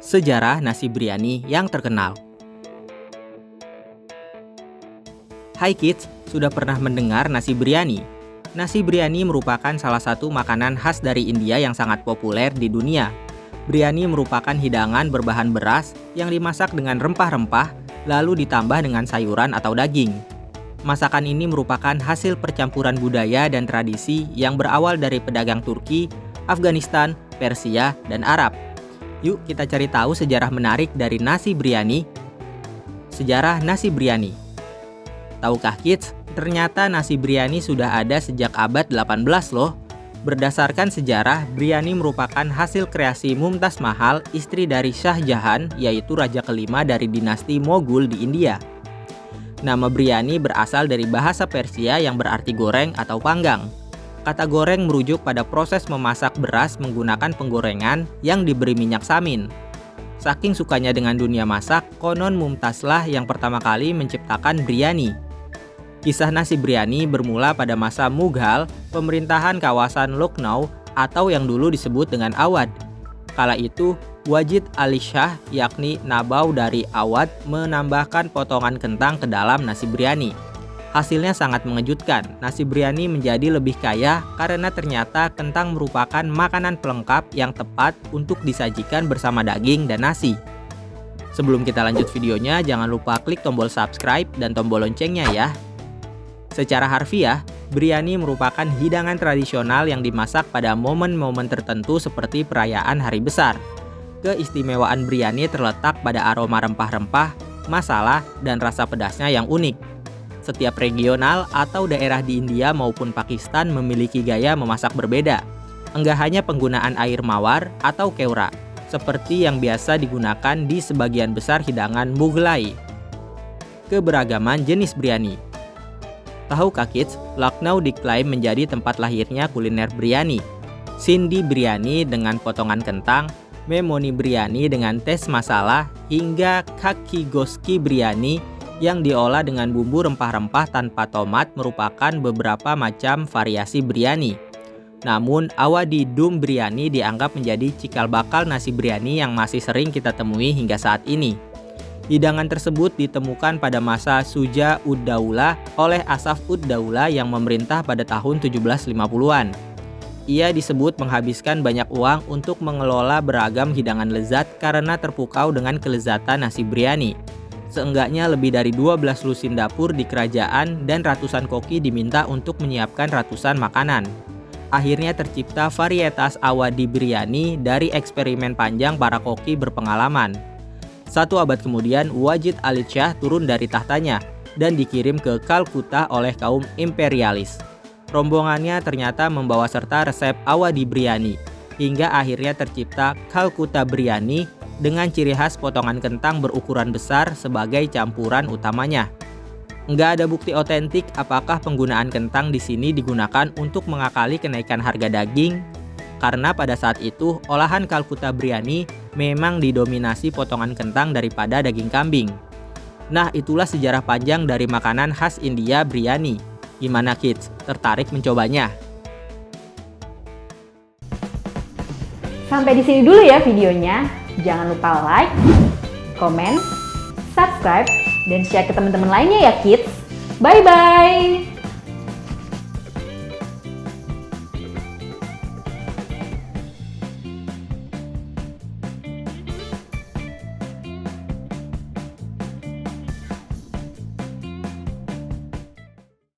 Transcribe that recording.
Sejarah nasi biryani yang terkenal. Hai kids, sudah pernah mendengar nasi biryani? Nasi biryani merupakan salah satu makanan khas dari India yang sangat populer di dunia. Biryani merupakan hidangan berbahan beras yang dimasak dengan rempah-rempah, lalu ditambah dengan sayuran atau daging. Masakan ini merupakan hasil percampuran budaya dan tradisi yang berawal dari pedagang Turki, Afghanistan, Persia, dan Arab. Yuk kita cari tahu sejarah menarik dari nasi biryani. Sejarah nasi biryani. Tahukah kids, ternyata nasi biryani sudah ada sejak abad 18 loh. Berdasarkan sejarah, biryani merupakan hasil kreasi Mumtaz Mahal, istri dari Shah Jahan, yaitu raja kelima dari dinasti Moghul di India. Nama biryani berasal dari bahasa Persia yang berarti goreng atau panggang. Kata goreng merujuk pada proses memasak beras menggunakan penggorengan yang diberi minyak samin. Saking sukanya dengan dunia masak, konon Mumtazlah yang pertama kali menciptakan biryani. Kisah nasi biryani bermula pada masa Mughal, pemerintahan kawasan Lucknow atau yang dulu disebut dengan Awadh. Kala itu, Wajid Ali Shah yakni Nabau dari Awadh menambahkan potongan kentang ke dalam nasi biryani. Hasilnya sangat mengejutkan, nasi biryani menjadi lebih kaya karena ternyata kentang merupakan makanan pelengkap yang tepat untuk disajikan bersama daging dan nasi. Sebelum kita lanjut videonya, jangan lupa klik tombol subscribe dan tombol loncengnya ya. Secara harfiah, biryani merupakan hidangan tradisional yang dimasak pada momen-momen tertentu seperti perayaan hari besar. Keistimewaan biryani terletak pada aroma rempah-rempah, masalah, dan rasa pedasnya yang unik. Setiap regional atau daerah di India maupun Pakistan memiliki gaya memasak berbeda. Enggak hanya penggunaan air mawar atau keura, seperti yang biasa digunakan di sebagian besar hidangan Mughlai. Keberagaman jenis biryani. Tahukah kids, Lucknow diklaim menjadi tempat lahirnya kuliner biryani. Sindhi biryani dengan potongan kentang, Memoni biryani dengan tes masala, hingga Khaki Goski biryani yang diolah dengan bumbu rempah-rempah tanpa tomat merupakan beberapa macam variasi biryani. Namun, Awadhi Dum biryani dianggap menjadi cikal bakal nasi biryani yang masih sering kita temui hingga saat ini. Hidangan tersebut ditemukan pada masa Suja ud-Daulah oleh Asaf ud-Daulah yang memerintah pada tahun 1750-an. Ia disebut menghabiskan banyak uang untuk mengelola beragam hidangan lezat karena terpukau dengan kelezatan nasi biryani. Seenggaknya lebih dari 12 lusin dapur di kerajaan dan ratusan koki diminta untuk menyiapkan ratusan makanan. Akhirnya tercipta varietas Awadhi biryani dari eksperimen panjang para koki berpengalaman. 1 abad kemudian, Wajid Ali Shah turun dari tahtanya dan dikirim ke Kalkuta oleh kaum imperialis. Rombongannya ternyata membawa serta resep Awadhi biryani, hingga akhirnya tercipta Kalkuta biryani dengan ciri khas potongan kentang berukuran besar sebagai campuran utamanya. Nggak ada bukti otentik apakah penggunaan kentang di sini digunakan untuk mengakali kenaikan harga daging, karena pada saat itu olahan Kalkuta biryani memang didominasi potongan kentang daripada daging kambing. Nah, itulah sejarah panjang dari makanan khas India biryani. Gimana kids, tertarik mencobanya? Sampai di sini dulu ya videonya. Jangan lupa like, komen, subscribe, dan share ke teman-teman lainnya ya kids. Bye-bye!